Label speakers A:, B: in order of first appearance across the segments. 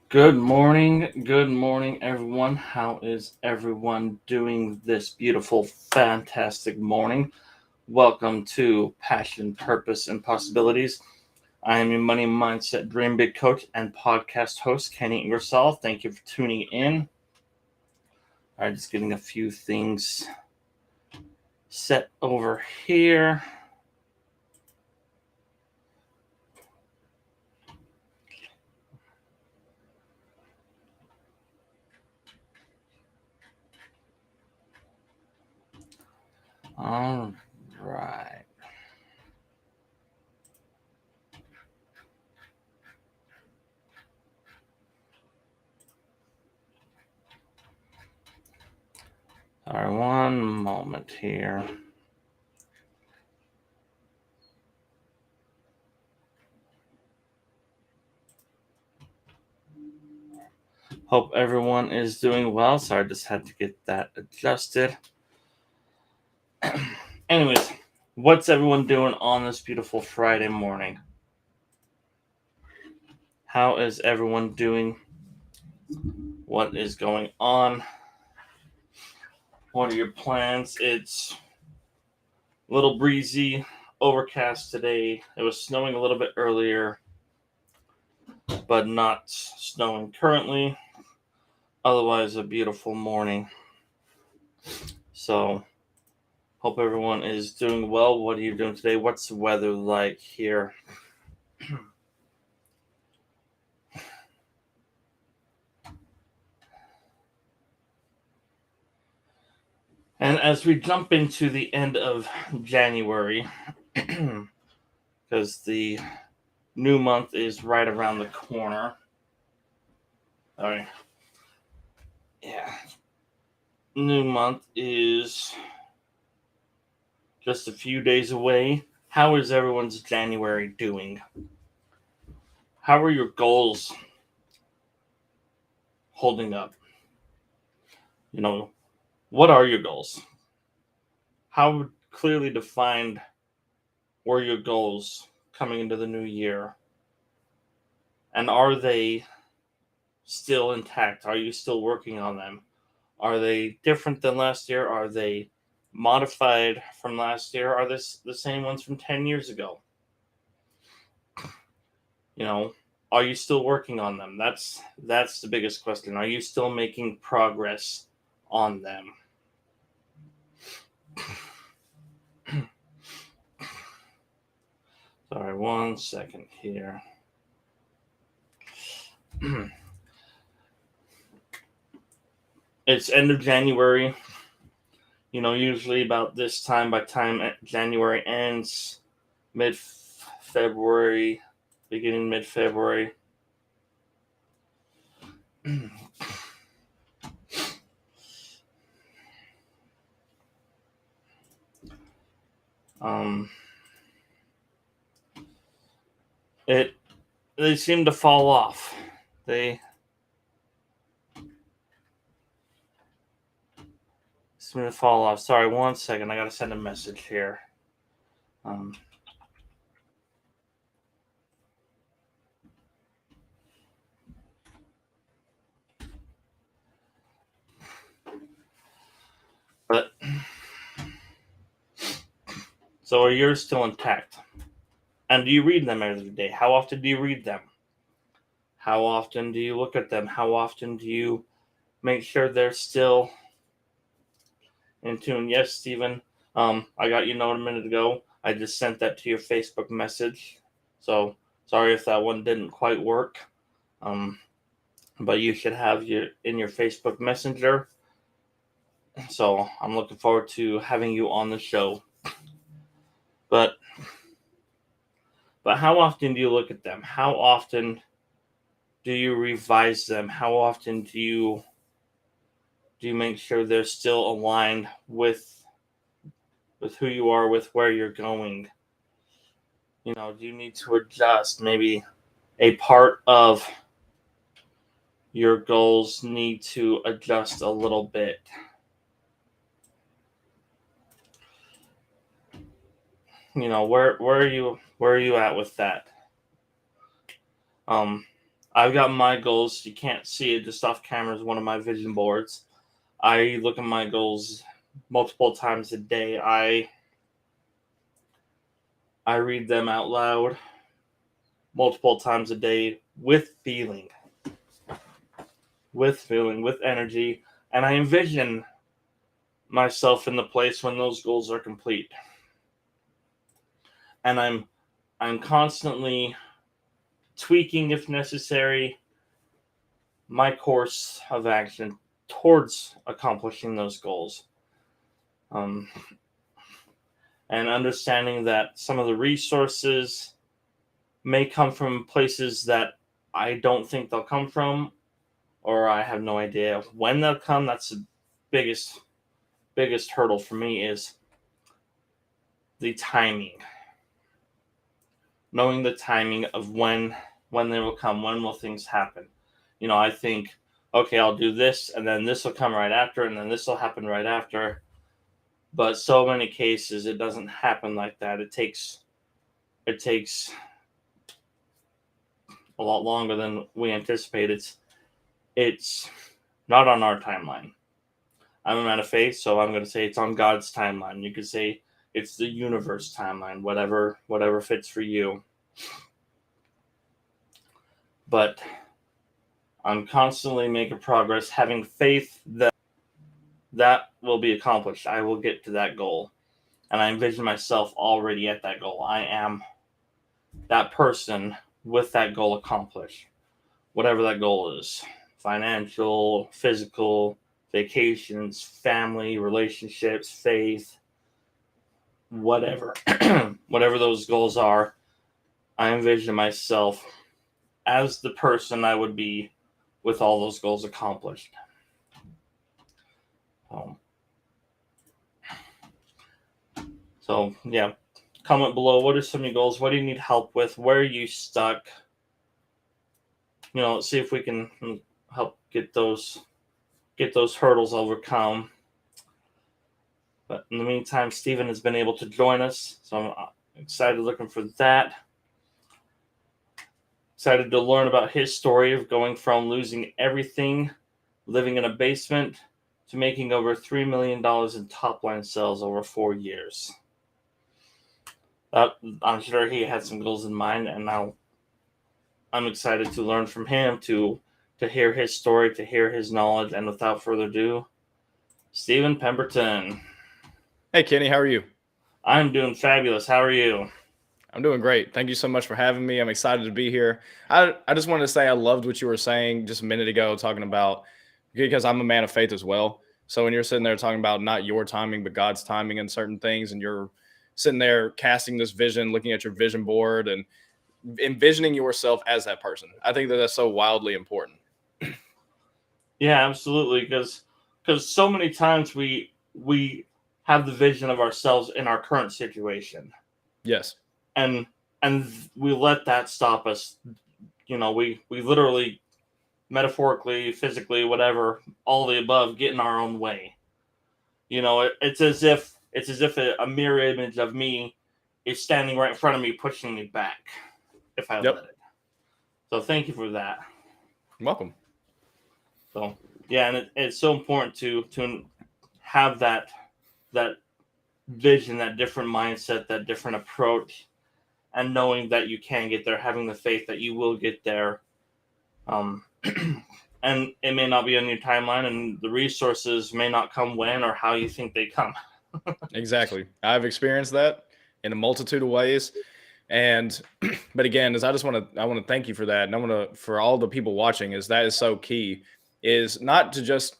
A: Good morning, everyone. How is everyone doing this beautiful, fantastic morning? Welcome to Passion, Purpose, and Possibilities. I am your money mindset dream big coach and podcast host, Kenny Ingersoll. Thank you for tuning in. All right, just getting a few things set over here. All right. All right, one moment here. Hope everyone is doing well. Sorry, I just had to get that adjusted. Anyways, what's everyone doing on this beautiful Friday morning? How is everyone doing? What is going on? What are your plans? It's a little breezy, overcast today. It was snowing a little bit earlier, but not snowing currently. Otherwise, a beautiful morning. So, hope everyone is doing well. What are you doing today? What's the weather like here? And as we jump into the end of January, because the new month is right around the corner. All right. Yeah. New month is just a few days away. How is everyone's January doing? How are your goals holding up? You know, what are your goals? How clearly defined were your goals coming into the new year? And are they still intact? Are you still working on them? Are they different than last year? Are they modified from last year? Are this the same ones from 10 years ago? You know, are you still working on them? That's the biggest question. Are you still making progress on them? Sorry, one second here. It's end of January. You know, usually about this time, by time January ends, mid February, beginning mid February. um, it they seem to fall off. They seem to fall off. Sorry, one second. I gotta send a message here. Um, but so are yours still intact? And do you read them every day? How often do you read them? How often do you look at them? How often do you make sure they're still in tune? Yes, Stephen. I got your note a minute ago. I just sent that to your Facebook message. So sorry if that one didn't quite work. But you should have your in your Facebook Messenger. So I'm looking forward to having you on the show. But how often do you look at them? How often do you revise them? How often do you make sure they're still aligned with who you are, with where you're going? You know, do you need to adjust? Maybe a part of your goals need to adjust a little bit. You know, where are you at with that? Um, I've got my goals. You can't see it just off camera is one of my vision boards. I look at my goals multiple times a day. I read them out loud multiple times a day with feeling, with energy, and I envision myself in the place when those goals are complete. And I'm constantly tweaking, if necessary, my course of action towards accomplishing those goals. Um, and understanding that some of the resources may come from places that I don't think they'll come from, or I have no idea when they'll come. That's the biggest hurdle for me, is the timing. Knowing the timing of when they will come, when will things happen. I think, okay, I'll do this, and then this will come right after, and then this will happen right after. But so many cases, it doesn't happen like that. It takes a lot longer than we anticipate. It's not on our timeline. I'm a man of faith, so I'm going to say it's on God's timeline. You could say it's the universe timeline, whatever fits for you. But I'm constantly making progress, having faith that will be accomplished. I will get to that goal. And I envision myself already at that goal. I am that person with that goal accomplished. Whatever that goal is. Financial, physical, vacations, family, relationships, faith, whatever. Whatever those goals are, I envision myself as the person I would be with all those goals accomplished. So, yeah, comment below. What are some of your goals? What do you need help with? Where are you stuck? Let's see if we can help get those hurdles overcome. But in the meantime, Stephen has been able to join us, so I'm excited, looking for that. Excited to learn about his story of going from losing everything, living in a basement, to making over $3 million in top-line sales over 4 years. I'm sure he had some goals in mind, and now I'm excited to learn from him, to hear his story, to hear his knowledge. And without further ado, Stephen Pemberton.
B: Hey, Kenny, how are you?
A: I'm doing fabulous. How are you?
B: I'm doing great. Thank you so much for having me. I'm excited to be here. I just wanted to say I loved what you were saying just a minute ago, talking about, because I'm a man of faith as well. So when you're sitting there talking about not your timing, but God's timing in certain things, and you're sitting there casting this vision, looking at your vision board and envisioning yourself as that person, I think that that's so wildly important.
A: Yeah, absolutely. Because so many times we have the vision of ourselves in our current situation.
B: Yes.
A: And we let that stop us. We literally, metaphorically, physically, whatever, all the above, get in our own way. It's as if a mirror image of me is standing right in front of me, pushing me back if I let it. So thank you for that.
B: You're welcome.
A: So yeah, and it's so important to have that vision, that different mindset, that different approach, and knowing that you can get there, having the faith that you will get there. And it may not be on your timeline, and the resources may not come when or how you think they come.
B: Exactly. I've experienced that in a multitude of ways. And but again, I want to thank you for that. And I want to, for all the people watching, that is so key, is not to just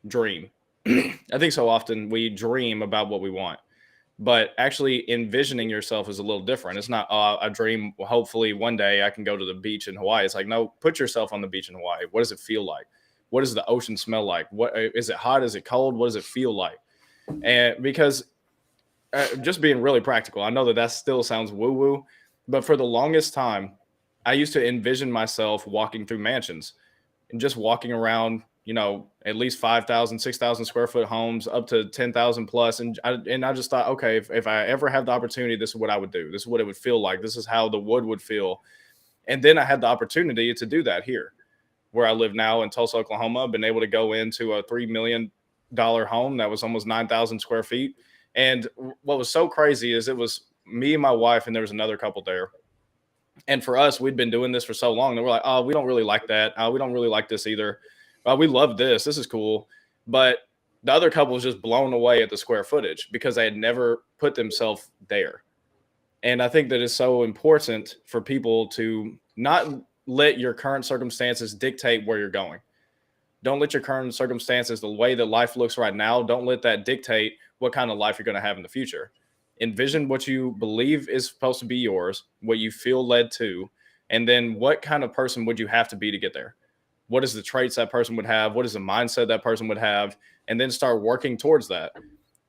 B: dream. I think so often we dream about what we want, but actually envisioning yourself is a little different. It's not a dream. Well, hopefully one day I can go to the beach in Hawaii. It's like, no, put yourself on the beach in Hawaii. What does it feel like? What does the ocean smell like? What is it hot? Is it cold? What does it feel like? And because just being really practical, I know that still sounds woo woo, but for the longest time, I used to envision myself walking through mansions and just walking around, at least 5,000, 6,000 square foot homes up to 10,000 plus. And I just thought, okay, if I ever have the opportunity, this is what I would do. This is what it would feel like. This is how the wood would feel. And then I had the opportunity to do that here where I live now in Tulsa, Oklahoma. I've been able to go into a $3 million home that was almost 9,000 square feet. And what was so crazy is it was me and my wife, and there was another couple there. And for us, we'd been doing this for so long that we're like, oh, we don't really like that. We don't really like this either. We love this. This is cool. But the other couple was just blown away at the square footage because they had never put themselves there. And I think that it's so important for people to not let your current circumstances dictate where you're going. Don't let your current circumstances, the way that life looks right now, don't let that dictate what kind of life you're going to have in the future. Envision what you believe is supposed to be yours, what you feel led to, and then what kind of person would you have to be to get there? What is the traits that person would have? What is the mindset that person would have? And then start working towards that.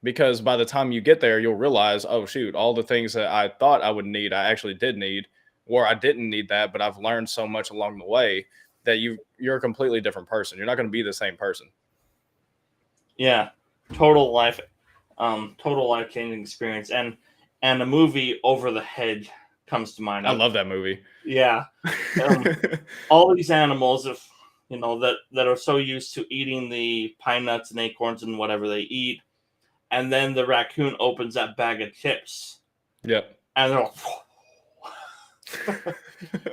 B: Because by the time you get there, you'll realize, oh, shoot, all the things that I thought I would need, I actually did need, or I didn't need that, but I've learned so much along the way that you're a completely different person. You're not going to be the same person.
A: Yeah, total life changing experience, and a movie, Over the Hedge, comes to mind.
B: I love that movie.
A: Yeah, all these animals, if you know that are so used to eating the pine nuts and acorns and whatever they eat, and then the raccoon opens that bag of chips.
B: Yep.
A: And they're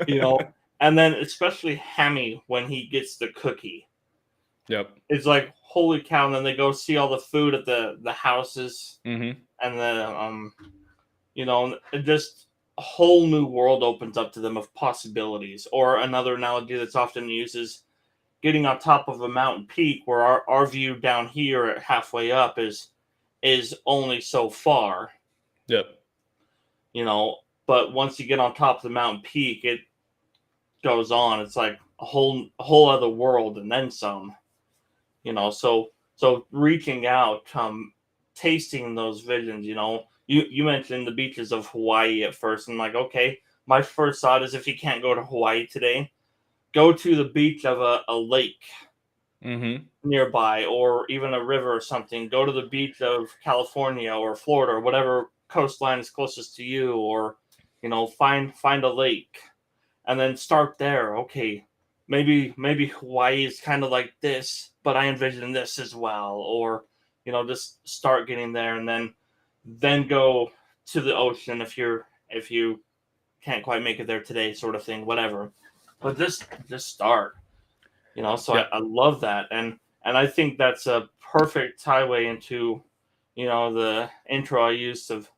A: like, and then especially Hammy when he gets the cookie.
B: Yep.
A: It's like, holy cow. And then they go see all the food at the houses.
B: Mm-hmm.
A: And then, just a whole new world opens up to them of possibilities. Or another analogy that's often used is getting on top of a mountain peak where our view down here at halfway up is only so far.
B: Yep.
A: But once you get on top of the mountain peak, it goes on. It's like a whole other world and then some. So reaching out, tasting those visions. You mentioned the beaches of Hawaii at first, and like, okay, my first thought is if you can't go to Hawaii today, go to the beach of a lake nearby, or even a river or something. Go to the beach of California or Florida or whatever coastline is closest to you, or find a lake, and then start there. Okay, maybe Hawaii is kind of like this, but I envision this as well, or just start getting there, and then go to the ocean if you can't quite make it there today, sort of thing, whatever. But just start. So yeah. I love that, and I think that's a perfect tieway into the intro I used of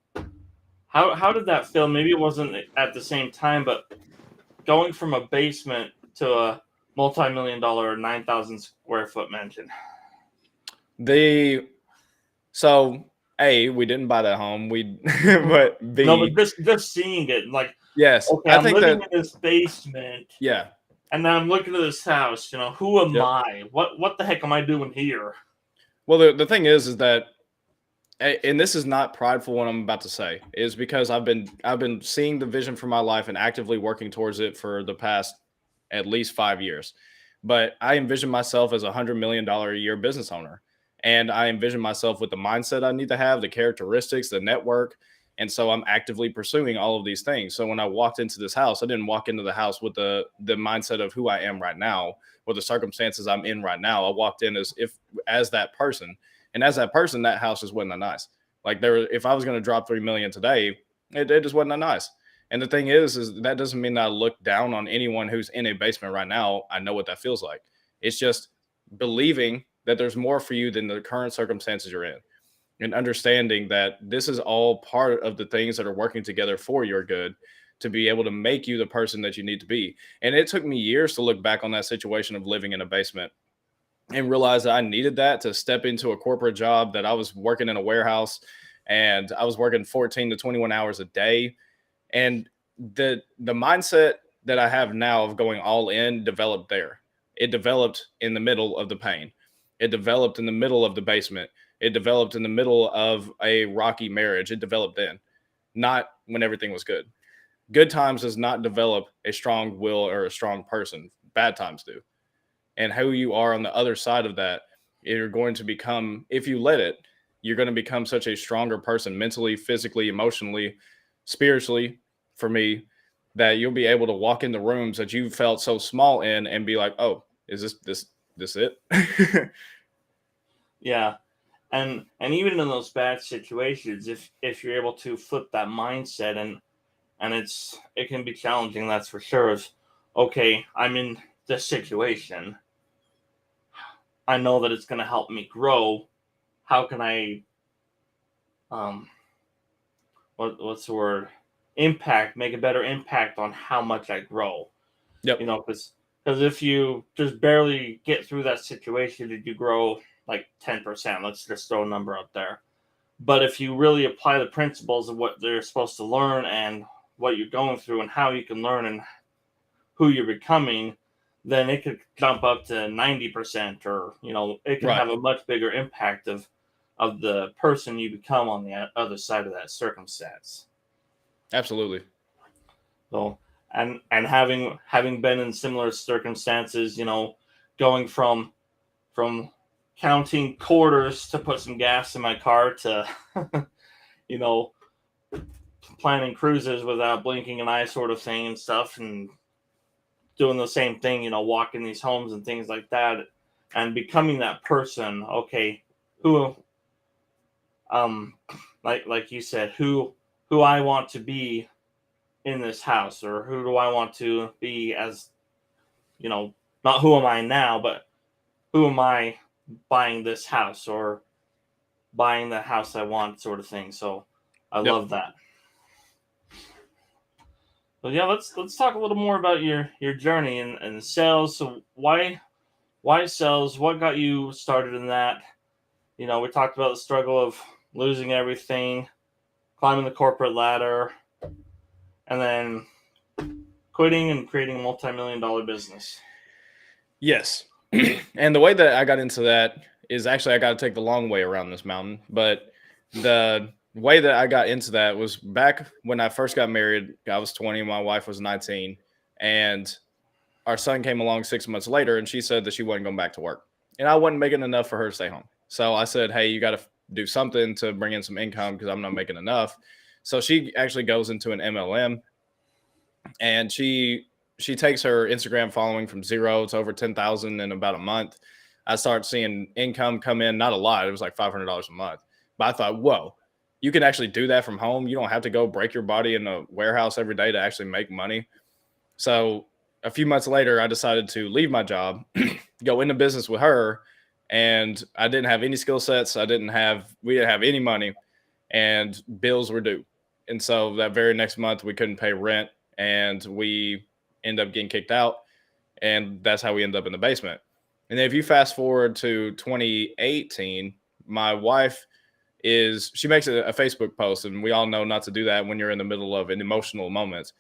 A: how did that feel? Maybe it wasn't at the same time, but going from a basement to a multi-million-dollar 9,000 square foot mansion.
B: So A, we didn't buy that home. But B,
A: no, but just seeing it, like,
B: yes,
A: okay, I'm living in this basement.
B: Yeah.
A: And then I'm looking at this house. Who am I? What the heck am I doing here?
B: Well, the thing is that, and this is not prideful what I'm about to say, is because I've been seeing the vision for my life and actively working towards it for the past at least 5 years. But I envision myself as $100 million a year business owner. And I envision myself with the mindset I need to have, the characteristics, the network. And so I'm actively pursuing all of these things. So when I walked into this house, I didn't walk into the house with the mindset of who I am right now or the circumstances I'm in right now. I walked in as that person. And as that person, that house just wasn't that nice. Like if I was going to drop $3 million today, it just wasn't that nice. And the thing is that doesn't mean that I look down on anyone who's in a basement right now. I know what that feels like. It's just believing that there's more for you than the current circumstances you're in, and understanding that this is all part of the things that are working together for your good to be able to make you the person that you need to be. And it took me years to look back on that situation of living in a basement and realize that I needed that to step into a corporate job, that I was working in a warehouse and I was working 14 to 21 hours a day. And the mindset that I have now of going all in developed there. It developed in the middle of the pain. It developed in the middle of the basement. It developed in the middle of a rocky marriage. It developed then, not when everything was good. Good times does not develop a strong will or a strong person. Bad times do. And who you are on the other side of that, you're going to become, if you let it, you're going to become such a stronger person mentally, physically, emotionally, spiritually, for me. that you'll be able to walk into rooms that you felt so small in and be like, oh, is this it?
A: Yeah. And even in those bad situations, if you're able to flip that mindset, and it can be challenging, that's for sure. Is okay, I'm in this situation. I know that it's going to help me grow. How can I um what's the word, impact, make a better impact on how much I grow?
B: Yep.
A: You know, because if you just barely get through that situation, did you grow like 10%? Let's just throw a number out there. But if you really apply the principles of what they're supposed to learn and what you're going through and how you can learn and who you're becoming, then it could jump up to 90%, or it can
B: Right.
A: have a much bigger impact of the person you become on the other side of that circumstance.
B: Absolutely.
A: So, and having been in similar circumstances, going from counting quarters to put some gas in my car to you know planning cruises without blinking an eye, sort of thing, and stuff, and doing the same thing, walking these homes and things like that, and becoming that person. Okay, who, um, like you said, who I want to be in this house, or who do I want to be as, not who am I now, but who am I buying this house, or buying the house I want, sort of thing. So I
B: Yep.
A: love that. But yeah, let's talk a little more about your journey in sales. So why sales? What got you started in that? We talked about the struggle of losing everything, climbing the corporate ladder, and then quitting and creating a multi-million-dollar business.
B: Yes. And the way that I got into that is actually I got to take the long way around this mountain. But the way that I got into that was back when I first got married. I was 20, my wife was 19, and our son came along 6 months later, and she said that she wasn't going back to work. And I wasn't making enough for her to stay home. So I said, hey, you got to do something to bring in some income because I'm not making enough. So she actually goes into an MLM, and she takes her Instagram following from 0 to over 10,000 in about a month. I start seeing income come in, not a lot. It was like $500 a month. But I thought, whoa, you can actually do that from home. You don't have to go break your body in a warehouse every day to actually make money. So a few months later, I decided to leave my job, go into business with her. And I didn't have any skill sets. We didn't have any money, and bills were due. And so that very next month, we couldn't pay rent, and we end up getting kicked out. And that's how we end up in the basement. And then if you fast forward to 2018, my wife she makes a Facebook post, and we all know not to do that when you're in the middle of an emotional moment.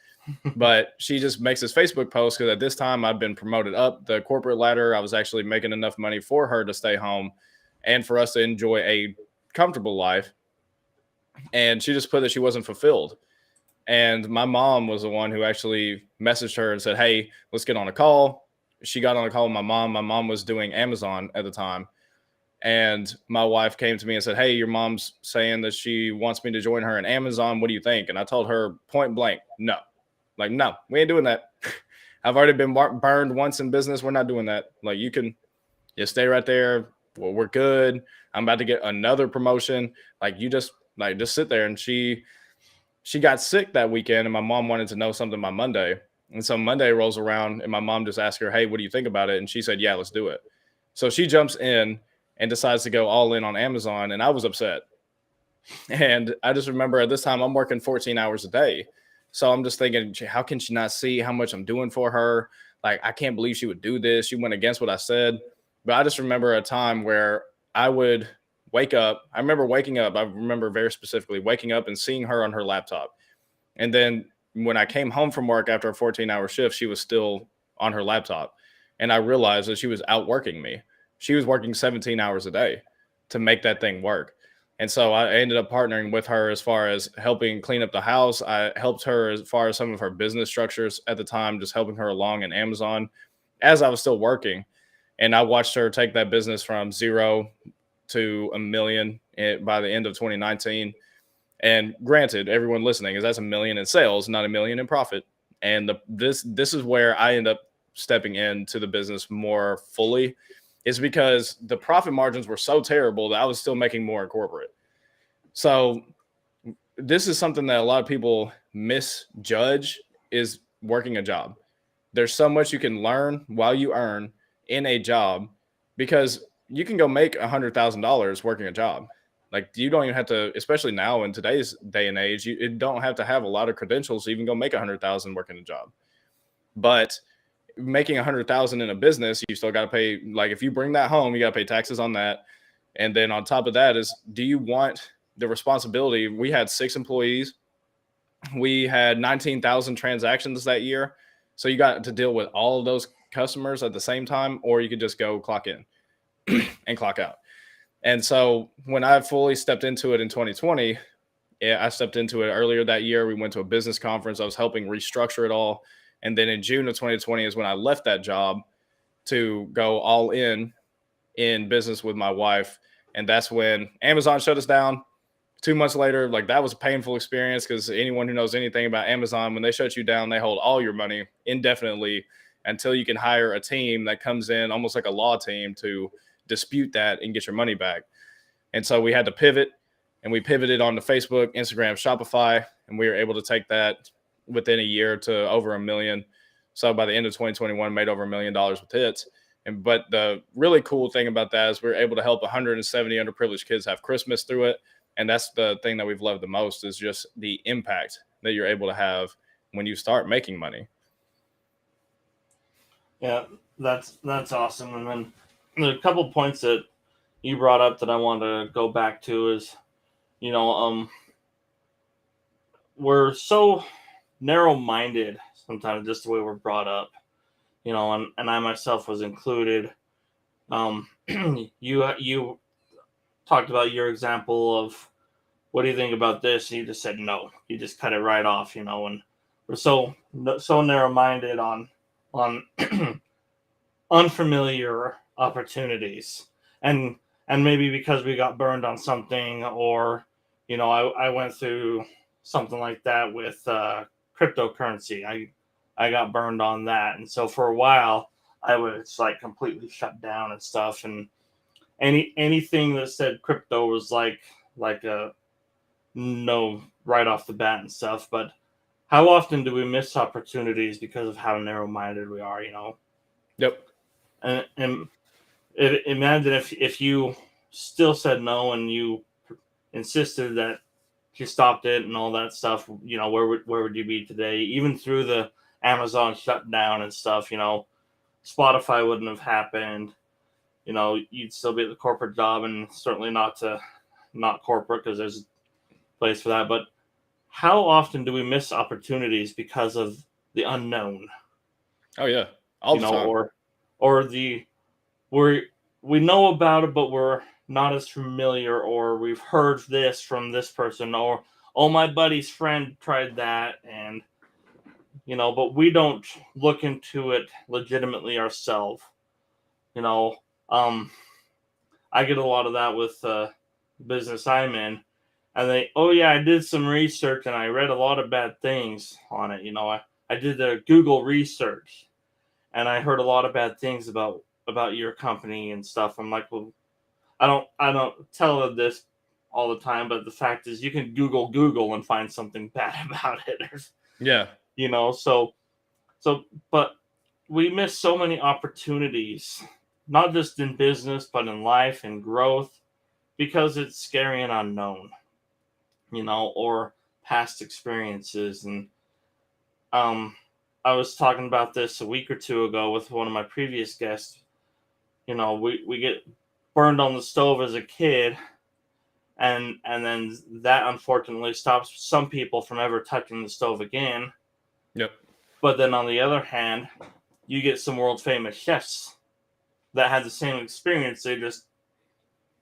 B: But she just makes this Facebook post because at this time I'd been promoted up the corporate ladder. I was actually making enough money for her to stay home and for us to enjoy a comfortable life. And she just put that she wasn't fulfilled. And my mom was the one who actually messaged her and said, hey, let's get on a call. She got on a call with my mom. My mom was doing Amazon at the time. And my wife came to me and said, hey, your mom's saying that she wants me to join her in Amazon. What do you think? And I told her point blank, no. Like, no, we ain't doing that. I've already been burned once in business. We're not doing that. Like, you can just stay right there. Well, we're good. I'm about to get another promotion. Like, you just sit there. And she got sick that weekend, and my mom wanted to know something by Monday. And so Monday rolls around, and my mom just asked her, hey, what do you think about it? And she said, yeah, let's do it. So she jumps in and decides to go all in on Amazon. And I was upset. And I just remember at this time, I'm working 14 hours a day. So I'm just thinking, how can she not see how much I'm doing for her? Like, I can't believe she would do this. She went against what I said. But I just remember a time where I would wake up. I remember waking up. I remember very specifically waking up and seeing her on her laptop. And then when I came home from work after a 14-hour shift, she was still on her laptop. And I realized that she was outworking me. She was working 17 hours a day to make that thing work. And so I ended up partnering with her as far as helping clean up the house. I helped her as far as some of her business structures at the time, just helping her along in Amazon as I was still working. And I watched her take that business from 0 to $1 million by the end of 2019. And granted, everyone listening, is that's $1 million in sales, not $1 million in profit. And this is where I end up stepping into the business more fully, is because the profit margins were so terrible that I was still making more in corporate. So this is something that a lot of people misjudge, is working a job. There's so much you can learn while you earn in a job, because you can go make $100,000 working a job. Like, you don't even have to, especially now in today's day and age, you don't have to have a lot of credentials to even go make 100,000 working a job. But making 100,000 in a business, you still got to pay. Like, if you bring that home, you got to pay taxes on that. And then on top of that is, do you want the responsibility? We had 6 employees. We had 19,000 transactions that year. So you got to deal with all of those customers at the same time, or you could just go clock in and clock out. And so when I fully stepped into it in 2020, I stepped into it earlier that year. We went to a business conference. I was helping restructure it all. And then in June of 2020 is when I left that job to go all in business with my wife. And that's when Amazon shut us down. 2 months later, like, that was a painful experience, because anyone who knows anything about Amazon, when they shut you down, they hold all your money indefinitely until you can hire a team that comes in almost like a law team to dispute that and get your money back. And so we had to pivot, and we pivoted onto Facebook, Instagram, Shopify, and we were able to take that within a year to over $1 million. So by the end of 2021, made over $1 million with hits. But the really cool thing about that is we were able to help 170 underprivileged kids have Christmas through it. And that's the thing that we've loved the most, is just the impact that you're able to have when you start making money.
A: Yeah, that's awesome. And then there's a couple points that you brought up that I want to go back to is, we're so narrow-minded sometimes, just the way we're brought up, and I myself was included. You talked about your example of, what do you think about this? And you just said no. You just cut it right off, and we're so narrow-minded on unfamiliar opportunities, and maybe because we got burned on something, or I went through something like that with cryptocurrency. I got burned on that, and so for a while I was like completely shut down and stuff, and anything that said crypto was like a no right off the bat and stuff. But how often do we miss opportunities because of how narrow-minded we are?
B: Yep.
A: And imagine if you still said no, and you insisted that you stopped it and all that stuff. Where would you be today? Even through the Amazon shutdown and stuff, Spotify wouldn't have happened. You'd still be at the corporate job, and certainly not corporate, because there's a place for that. But how often do we miss opportunities because of the unknown?
B: Oh yeah, all the time.
A: Or we know about it, but we're not as familiar, or we've heard this from this person, or, oh, my buddy's friend tried that, and but we don't look into it legitimately ourselves. I get a lot of that with business I'm in, and oh yeah, I did some research and I read a lot of bad things on it. I did the Google research, and I heard a lot of bad things about your company and stuff. I'm like, well, I don't tell them this all the time, but the fact is, you can Google and find something bad about it.
B: Yeah.
A: But we miss so many opportunities, not just in business, but in life and growth, because it's scary and unknown, or past experiences. And I was talking about this a week or two ago with one of my previous guests. We get burned on the stove as a kid, and then that unfortunately stops some people from ever touching the stove again.
B: Yep.
A: But then on the other hand, you get some world famous chefs that had the same experience. They just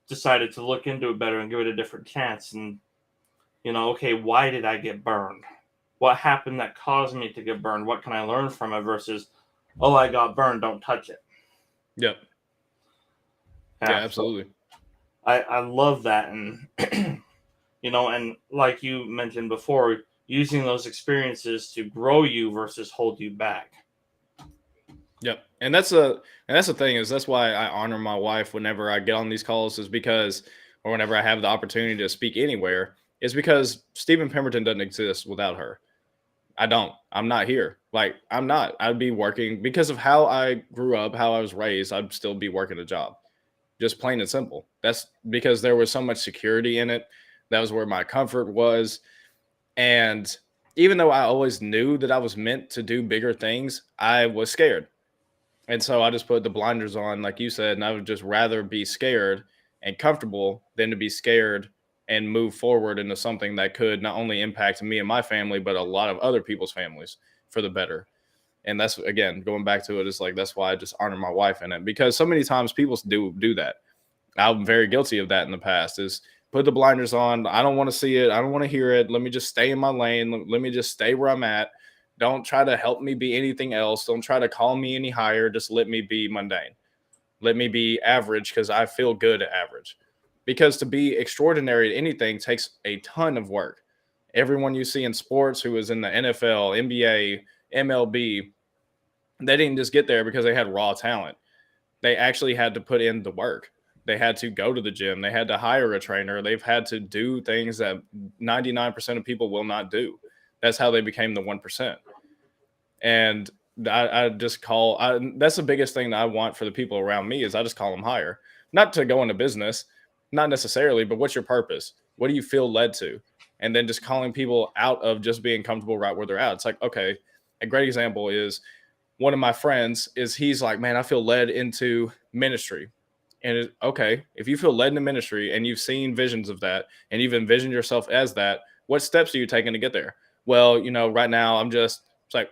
A: decided to look into it better and give it a different chance. And okay, why did I get burned? What happened that caused me to get burned? What can I learn from it? Versus, oh, I got burned, don't touch it.
B: Yep. Yeah, absolutely.
A: So I love that. And and like you mentioned before, using those experiences to grow you versus hold you back.
B: Yep. And that's the thing is that's why I honor my wife whenever I get on these calls is because or whenever I have the opportunity to speak anywhere is because Stephen Pemberton doesn't exist without her. I don't. I'm not here. Like I'm not. I'd be working because of how I grew up, how I was raised, I'd still be working a job. Just plain and simple. That's because there was so much security in it. That was where my comfort was. And even though I always knew that I was meant to do bigger things, I was scared. And so I just put the blinders on, like you said, and I would just rather be scared and comfortable than to be scared and move forward into something that could not only impact me and my family, but a lot of other people's families for the better. And that's again going back to it. It's like that's why I just honor my wife in it because so many times people do that. I'm very guilty of that in the past. Is put the blinders on. I don't want to see it. I don't want to hear it. Let me just stay in my lane. Let me just stay where I'm at. Don't try to help me be anything else. Don't try to call me any higher. Just let me be mundane. Let me be average because I feel good at average. Because to be extraordinary at anything takes a ton of work. Everyone you see in sports who is in the NFL, NBA, MLB, they didn't just get there because they had raw talent. They actually had to put in the work. They had to go to the gym. They had to hire a trainer. They've had to do things that 99% of people will not do. That's how they became the 1%. And I just that's the biggest thing that I want for the people around me is I just call them higher. Not to go into business, not necessarily, but what's your purpose? What do you feel led to? And then just calling people out of just being comfortable right where they're at. It's like, okay, a great example is one of my friends is he's like, man, I feel led into ministry. And okay, if you feel led into ministry and you've seen visions of that and you've envisioned yourself as that, what steps are you taking to get there? Well, right now it's like,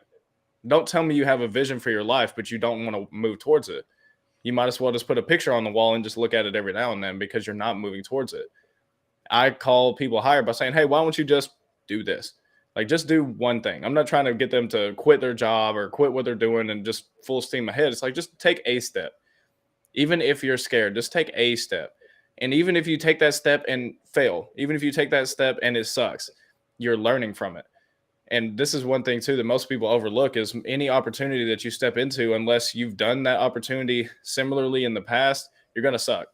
B: don't tell me you have a vision for your life, but you don't want to move towards it. You might as well just put a picture on the wall and just look at it every now and then because you're not moving towards it. I call people higher by saying, hey, why don't you just do this? Like, just do one thing. I'm not trying to get them to quit their job or quit what they're doing and just full steam ahead. It's like, just take a step. Even if you're scared, just take a step. And even if you take that step and fail, even if you take that step and it sucks, you're learning from it. And this is one thing too that most people overlook is any opportunity that you step into, unless you've done that opportunity similarly in the past, you're going to suck.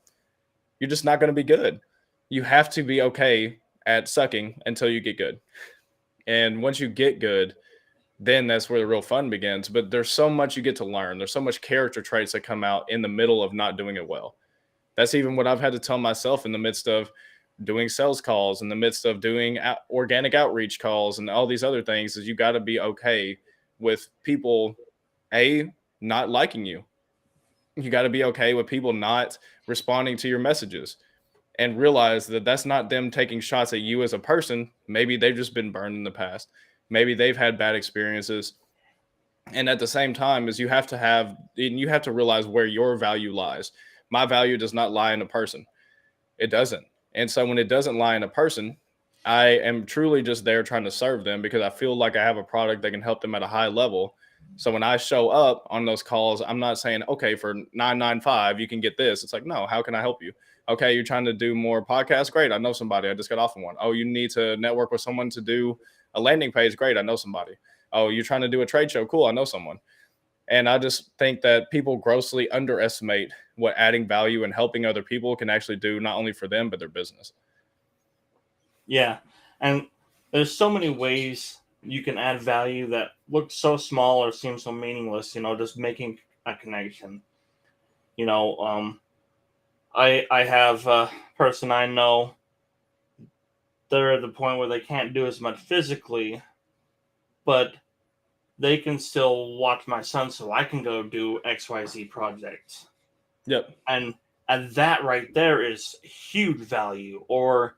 B: You're just not going to be good. You have to be okay at sucking until you get good. And once you get good, then that's where the real fun begins. But there's so much you get to learn. There's so much character traits that come out in the middle of not doing it well. That's even what I've had to tell myself in the midst of doing sales calls, in the midst of doing organic outreach calls and all these other things is you got to be okay with people, not liking you. You got to be okay with people not responding to your messages and realize that that's not them taking shots at you as a person. Maybe they've just been burned in the past. Maybe they've had bad experiences. And at the same time is you have to realize where your value lies. My value does not lie in a person. It doesn't. And so when it doesn't lie in a person, I am truly just there trying to serve them because I feel like I have a product that can help them at a high level. So when I show up on those calls, I'm not saying, okay, for $9.95, you can get this. It's like, no, how can I help you? Okay, you're trying to do more podcasts? Great. I know somebody. I just got off of one. Oh, you need to network with someone to do a landing page? Great. I know somebody. Oh, you're trying to do a trade show? Cool. I know someone. And I just think that people grossly underestimate what adding value and helping other people can actually do, not only for them, but their business.
A: Yeah. And there's so many ways you can add value that look so small or seem so meaningless, just making a connection. I have a person I know, they're at the point where they can't do as much physically, but they can still watch my son so I can go do XYZ projects.
B: Yep.
A: And that right there is huge value. Or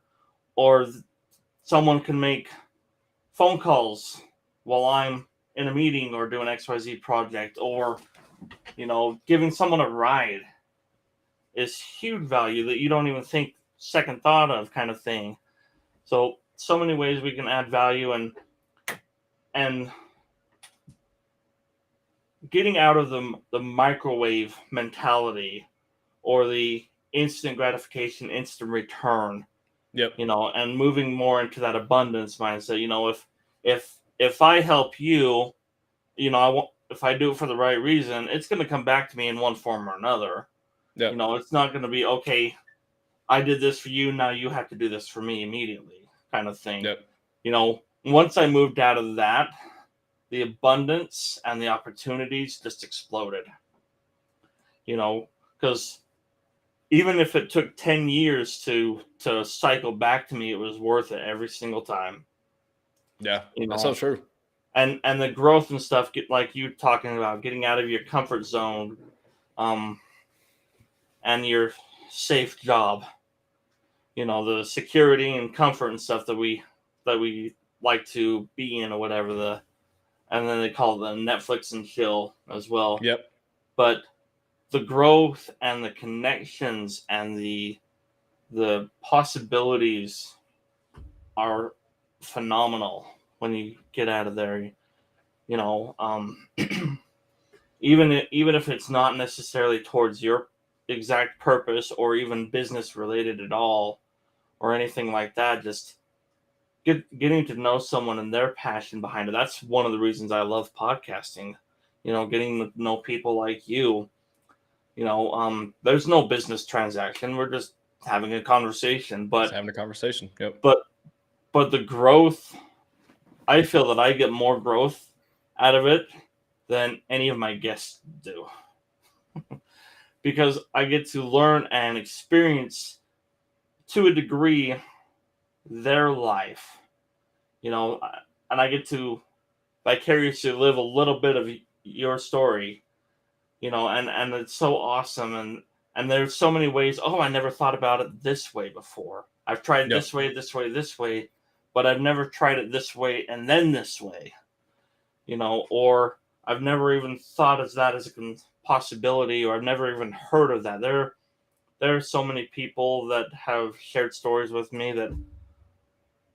A: someone can make phone calls while I'm in a meeting or doing XYZ project, or giving someone a ride is huge value that you don't even think second thought of, kind of thing. So many ways we can add value, and getting out of the microwave mentality or the instant gratification, instant return.
B: Yep.
A: And moving more into that abundance mindset. if I help you, I want, if I do it for the right reason, it's going to come back to me in one form or another.
B: Yep.
A: It's not going to be, okay, I did this for you, now you have to do this for me immediately, kind of thing.
B: Yep.
A: Once I moved out of that, the abundance and the opportunities just exploded. Because even if it took 10 years to cycle back to me, it was worth it every single time.
B: Yeah, that's so true.
A: And the growth and stuff, like you talking about, getting out of your comfort zone, and your safe job, the security and comfort and stuff that we like to be in, or whatever, and then they call it the Netflix and chill as well.
B: Yep.
A: But the growth and the connections and the possibilities are phenomenal when you get out of there. Even if it's not necessarily towards your exact purpose or even business related at all or anything like that, just getting to know someone and their passion behind it. That's one of the reasons I love podcasting. Getting to know people like you. There's no business transaction. We're just having a conversation. But
B: just having a conversation. Yep.
A: But the growth, I feel that I get more growth out of it than any of my guests do. Because I get to learn and experience, to a degree, their life. And I get to vicariously live a little bit of your story. And it's so awesome. And there's so many ways. Oh, I never thought about it this way before. I've tried
B: Yep.
A: this way, but I've never tried it this way and then this way. Or I've never even thought of that as a possibility, or I've never even heard of that. There are so many people that have shared stories with me that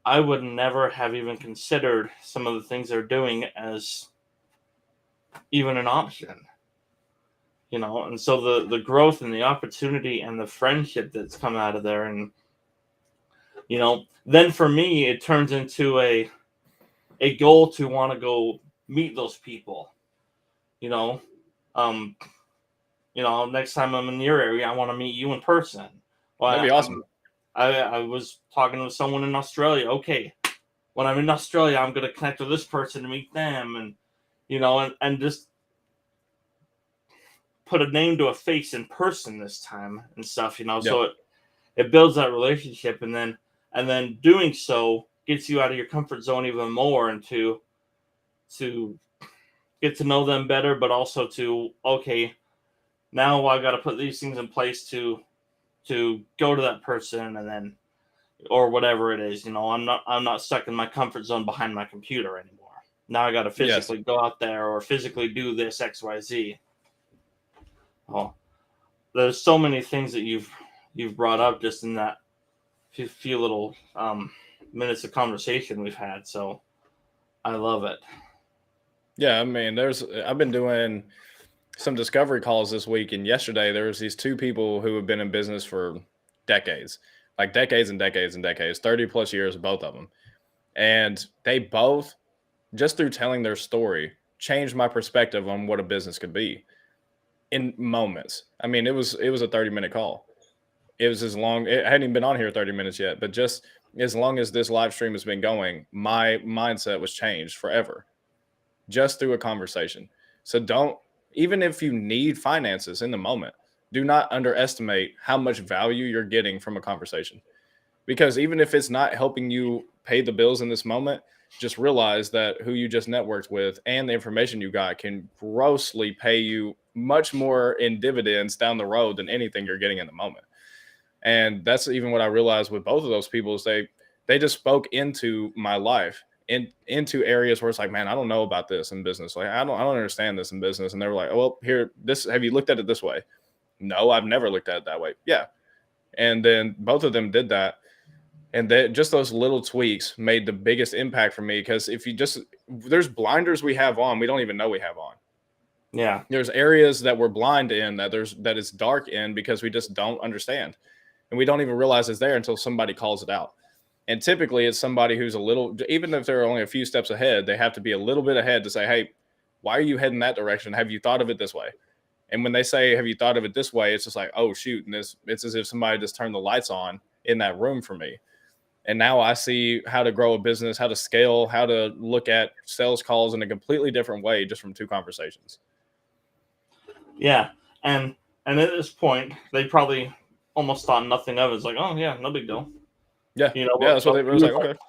A: I would never have even considered some of the things they're doing as even an option. And so the growth and the opportunity and the friendship that's come out of there, and then for me it turns into a goal to want to go meet those people. Next time I'm in your area, I want to meet you in person. Well,
B: That'd be awesome.
A: I was talking with someone in Australia. Okay, when I'm in Australia, I'm going to connect with this person and meet them, and and just put a name to a face in person this time and stuff.
B: Yep.
A: So it builds that relationship, and then doing so gets you out of your comfort zone even more, and to get to know them better, but also to, okay, now I got to put these things in place to go to that person, and then, or whatever it is. I'm not stuck in my comfort zone behind my computer anymore. Now I got to physically go out there or physically do this XYZ. Oh, there's so many things that you've brought up just in that few little minutes of conversation we've had. So I love it.
B: Yeah, I mean, I've been doing some discovery calls this week, and yesterday there was these two people who have been in business for decades, like decades and decades and decades, 30 plus years, both of them. And they both, just through telling their story, changed my perspective on what a business could be in moments. I mean, it was a 30-minute call. It was as long, it hadn't even been on here 30 minutes yet, but just as long as this live stream has been going, my mindset was changed forever just through a conversation. So even if you need finances in the moment, do not underestimate how much value you're getting from a conversation. Because even if it's not helping you pay the bills in this moment, just realize that who you just networked with and the information you got can grossly pay you much more in dividends down the road than anything you're getting in the moment. And that's even what I realized with both of those people is they just spoke into my life, into areas where it's like, man, I don't know about this in business. Like, I don't understand this in business. And they were like, oh, well, have you looked at it this way? No, I've never looked at it that way. Yeah. And then both of them did that. And just those little tweaks made the biggest impact for me. Because there's blinders we have on, we don't even know we have on.
A: Yeah.
B: There's areas that we're blind in that it's dark in because we just don't understand. And we don't even realize it's there until somebody calls it out. And typically it's somebody who's a little, even if they're only a few steps ahead, they have to be a little bit ahead to say, hey, why are you heading that direction? Have you thought of it this way? And when they say, have you thought of it this way? It's just like, oh, shoot. And it's as if somebody just turned the lights on in that room for me. And now I see how to grow a business, how to scale, how to look at sales calls in a completely different way just from two conversations.
A: Yeah. And at this point, they probably almost thought nothing of it. It's like, oh, yeah, no big deal.
B: Yeah.
A: You know,
B: Yeah, that's what they was like,
A: like,
B: okay.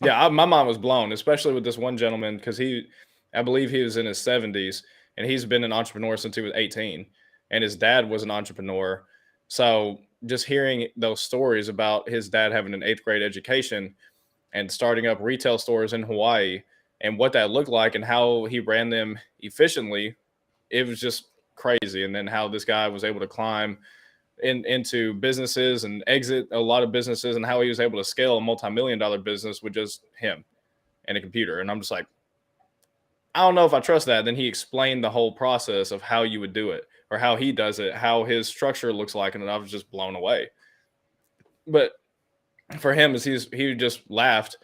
B: Yeah, my mind was blown, especially with this one gentleman, because I believe he was in his 70s, and he's been an entrepreneur since he was 18, and his dad was an entrepreneur. So just hearing those stories about his dad having an eighth grade education and starting up retail stores in Hawaii and what that looked like and how he ran them efficiently, it was just crazy. And then how this guy was able to climb into businesses and exit a lot of businesses, and how he was able to scale a multi-million-dollar business with just him and a computer. And I'm just like, I don't know if I trust that. Then he explained the whole process of how you would do it, or how he does it, how his structure looks like, and I was just blown away. But for him, is he just laughed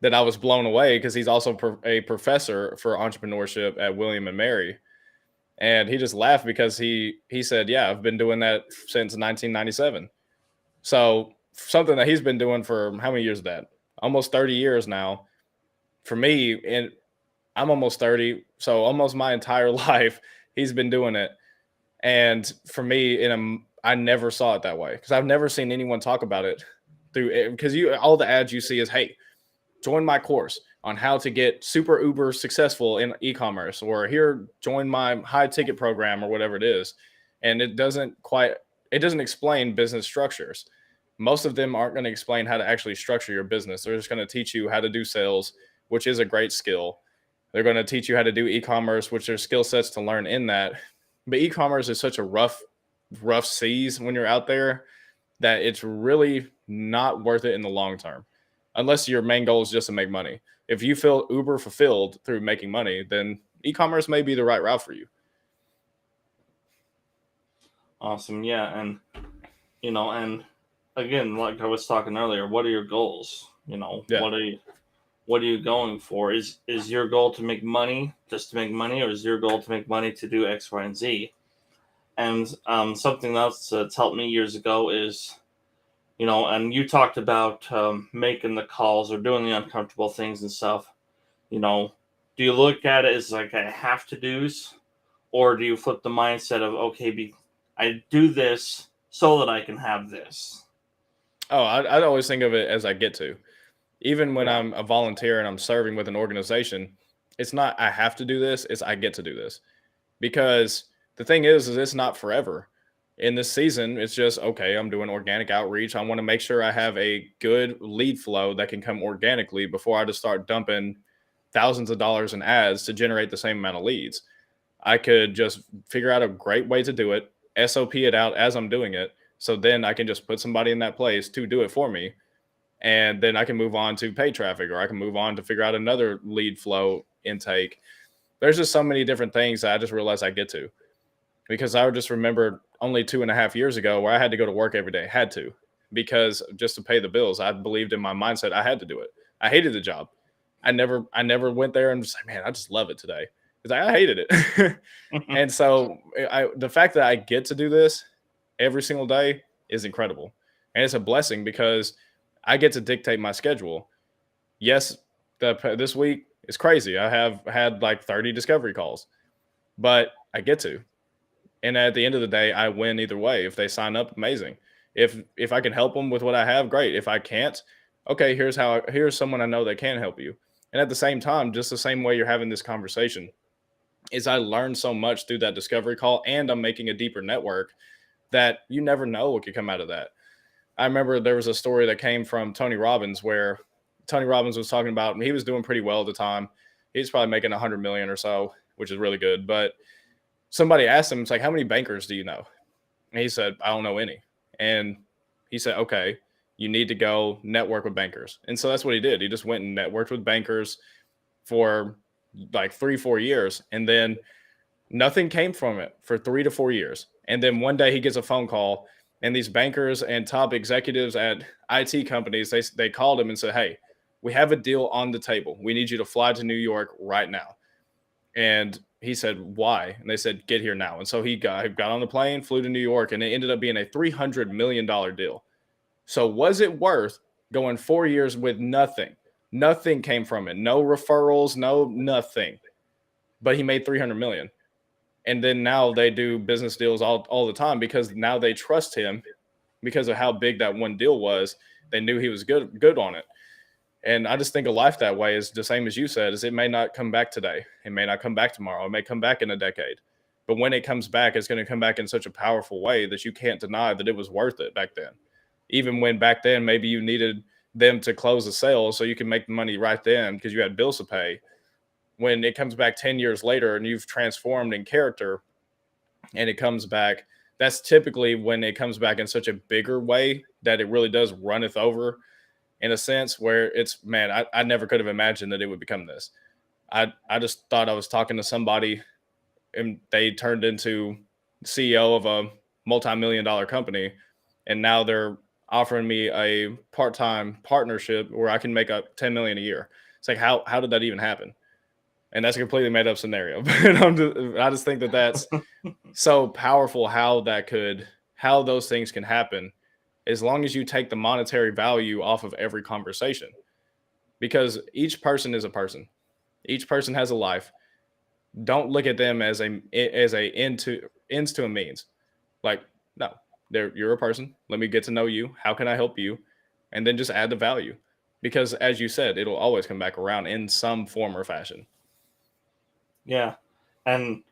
B: that I was blown away, because he's also a professor for entrepreneurship at William and Mary. And he just laughed because he said, yeah, I've been doing that since 1997. So something that he's been doing for how many years is that? Almost 30 years now. For me, and I'm almost 30, so almost my entire life, he's been doing it. And for me, I never saw it that way, because I've never seen anyone talk about it through, because all the ads you see is, hey, join my course on how to get super uber successful in e-commerce, or here, join my high ticket program, or whatever it is. And it doesn't explain business structures. Most of them aren't going to explain how to actually structure your business. They're just going to teach you how to do sales, which is a great skill. They're going to teach you how to do e-commerce, which are skill sets to learn in that. But e-commerce is such a rough seas when you're out there, that it's really not worth it in the long term, unless your main goal is just to make money. If you feel uber fulfilled through making money, then e-commerce may be the right route for you.
A: Awesome. Yeah. And, and again, like I was talking earlier, what are your goals?
B: Yeah.
A: What are you going for? Is your goal to make money, just to make money, or is your goal to make money to do X, Y, and Z? And something else that's helped me years ago is, and you talked about making the calls or doing the uncomfortable things and stuff. Do you look at it as like a have to do's, or do you flip the mindset of, okay, I do this so that I can have this?
B: Oh, I'd always think of it as I get to. Even when
A: Yeah.
B: I'm a volunteer and I'm serving with an organization, it's not I have to do this, it's I get to do this. Because the thing is it's not forever. In this season, it's just, okay, I'm doing organic outreach. I want to make sure I have a good lead flow that can come organically before I just start dumping thousands of dollars in ads to generate the same amount of leads. I could just figure out a great way to do it, SOP it out as I'm doing it. So then I can just put somebody in that place to do it for me. And then I can move on to paid traffic, or I can move on to figure out another lead flow intake. There's just so many different things that I just realized I get to, because I just remembered only 2.5 years ago where I had to go to work every day, had to, because just to pay the bills. I believed in my mindset I had to do it. I hated the job. I never went there and was like, man, I just love it today. Because I hated it. And so the fact that I get to do this every single day is incredible. And it's a blessing, because I get to dictate my schedule. Yes, this week is crazy. I have had like 30 discovery calls, but I get to. And at the end of the day, I win either way. If they sign up, amazing. If I can help them with what I have, great. If I can't, okay, here's someone I know that can help you. And at the same time, just the same way you're having this conversation, is I learned so much through that discovery call, and I'm making a deeper network that you never know what could come out of that. I remember there was a story that came from Tony Robbins, where Tony Robbins was talking about, and he was doing pretty well at the time. He's probably making 100 million or so, which is really good. But somebody asked him, it's like, how many bankers do you know? And he said, I don't know any. And he said, okay, you need to go network with bankers. And so that's what he did. He just went and networked with bankers for like 3-4 years. And then nothing came from it for 3 to 4 years. And then one day he gets a phone call And these bankers and top executives at IT companies, they called him and said, "Hey, we have a deal on the table. We need you to fly to New York right now." And he said, "Why?" And they said, "Get here now." And so he got on the plane, flew to New York, and it ended up being a $300 million deal. So was it worth going 4 years with nothing? Nothing came from it. No referrals, no nothing. But he made 300 million. And then now they do business deals all the time because now they trust him because of how big that one deal was. They knew he was good on it. And I just think of life that way is the same as you said, is it may not come back today. It may not come back tomorrow. It may come back in a decade. But when it comes back, it's going to come back in such a powerful way that you can't deny that it was worth it back then. Even when back then, maybe you needed them to close the sale so you can make the money right then because you had bills to pay. When it comes back 10 years later and you've transformed in character and it comes back, that's typically when it comes back in such a bigger way that it really does runneth over in a sense where it's, man, I never could have imagined that it would become this. I just thought I was talking to somebody and they turned into CEO of a multi-million dollar company. And now they're offering me a part-time partnership where I can make up 10 million a year. It's like, how did that even happen? And that's a completely made up scenario. But I just think that that's so powerful how those things can happen as long as you take the monetary value off of every conversation, because each person is a person. Each person has a life. Don't look at them as a ends to a means. Like, no, you're a person. Let me get to know you. How can I help you? And then just add the value, because as you said, it'll always come back around in some form or fashion.
A: Yeah, and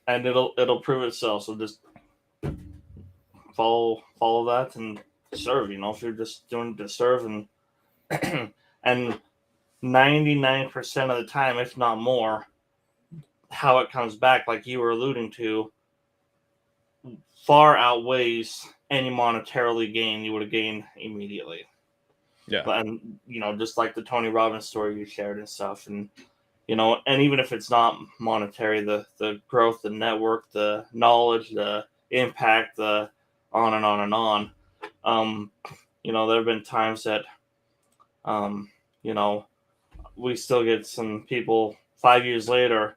A: it'll prove itself. So just follow that and serve. If you're just doing it to serve, and 99% of the time, if not more, how it comes back, like you were alluding to, far outweighs any monetarily gain you would have gained immediately.
B: Yeah.
A: And just like the Tony Robbins story you shared and stuff, and and even if it's not monetary, the growth, the network, the knowledge, the impact, the on and on and on. There have been times that, you know, we still get some people 5 years later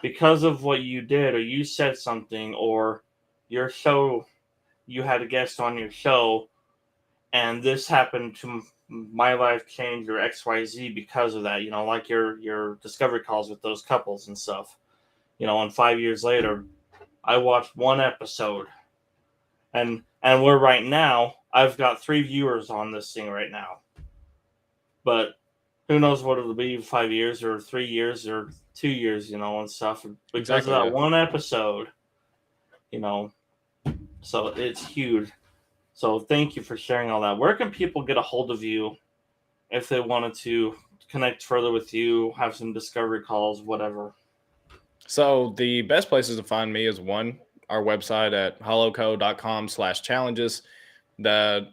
A: because of what you did, or you said something, or your show, you had a guest on your show, and this happened to my life change or XYZ because of that, like your discovery calls with those couples and stuff, and 5 years later, I watched one episode, and we're right now, I've got 3 viewers on this thing right now, but who knows what it'll be 5 years or 3 years or 2 years, and stuff, because
B: Exactly,
A: of that
B: yeah.
A: one episode, so it's huge. So thank you for sharing all that. Where can people get a hold of you if they wanted to connect further with you, have some discovery calls, whatever?
B: So the best places to find me is our website at holloco.com/challenges. The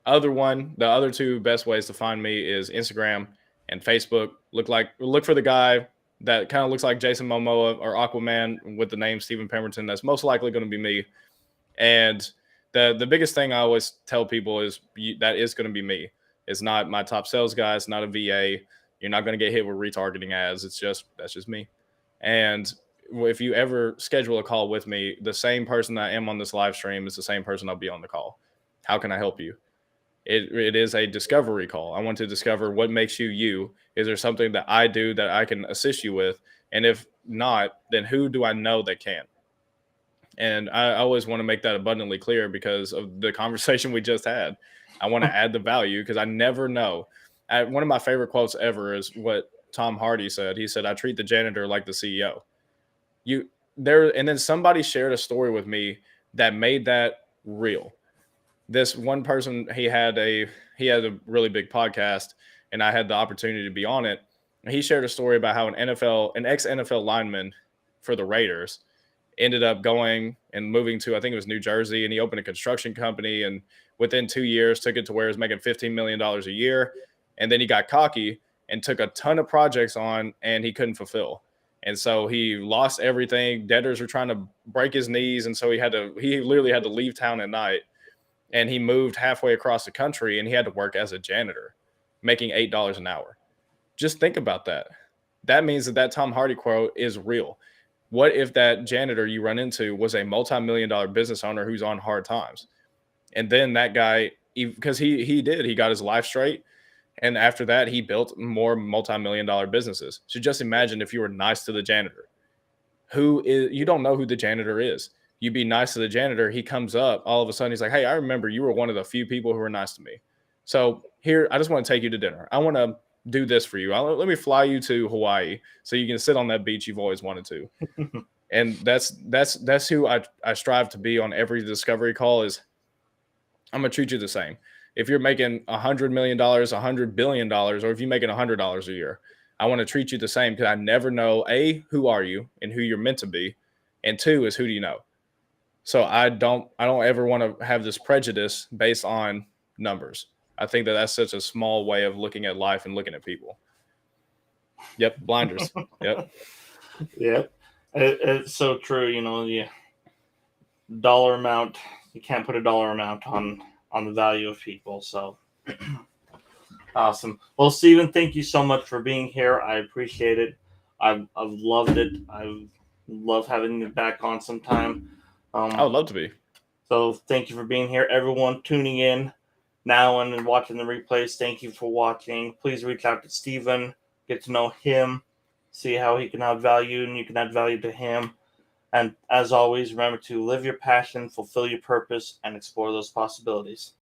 B: the other two best ways to find me is Instagram and Facebook. Look for the guy that kind of looks like Jason Momoa or Aquaman with the name Stephen Pemberton. That's most likely going to be me. And the biggest thing I always tell people is that is going to be me. It's not my top sales guy. It's not a VA. You're not going to get hit with retargeting ads. That's just me. And if you ever schedule a call with me, the same person that I am on this live stream is the same person I'll be on the call. How can I help you? It is a discovery call. I want to discover what makes you you. Is there something that I do that I can assist you with? And if not, then who do I know that can? And I always want to make that abundantly clear because of the conversation we just had. I want to add the value because I never know. One of my favorite quotes ever is what Tom Hardy said. He said, "I treat the janitor like the CEO." And then somebody shared a story with me that made that real. This one person, he had a really big podcast, and I had the opportunity to be on it. And he shared a story about how an ex NFL lineman for the Raiders ended up going and moving to, I think it was New Jersey, and he opened a construction company, and within 2 years took it to where he was making $15 million a year. And then he got cocky and took a ton of projects on, and he couldn't fulfill. And so he lost everything. Debtors were trying to break his knees. And so he literally had to leave town at night. and he moved halfway across the country and he had to work as a janitor, making $8 an hour. Just think about that. That means that Tom Hardy quote is real. What if that janitor you run into was a multi-million-dollar business owner who's on hard times? And then that guy, because he got his life straight. And after that, he built more multi-million-dollar businesses. So just imagine if you were nice to the janitor. You don't know who the janitor is. You be nice to the janitor. He comes up, all of a sudden he's like, hey, I remember you were one of the few people who were nice to me. So here, I just want to take you to dinner. I want to do this for you. Let me fly you to Hawaii so you can sit on that beach you've always wanted to. And that's who I strive to be on every discovery call. Is I'm gonna treat you the same. If you're making $100 million, $100 billion, or if you're making $100 a year, I want to treat you the same, because I never know, A, who are you and who you're meant to be, and two is, who do you know? So I don't ever want to have this prejudice based on numbers. I think that that's such a small way of looking at life and looking at people. Yep, blinders. Yep.
A: Yep. It's so true. Dollar amount, you can't put a dollar amount on the value of people. So awesome. Well, Steven, thank you so much for being here. I appreciate it. I've loved it. I love having you back on sometime.
B: I would love to be.
A: So thank you for being here. Everyone tuning in now and watching the replays, thank you for watching. Please reach out to Steven, get to know him, see how he can add value and you can add value to him. And as always, remember to live your passion, fulfill your purpose, and explore those possibilities.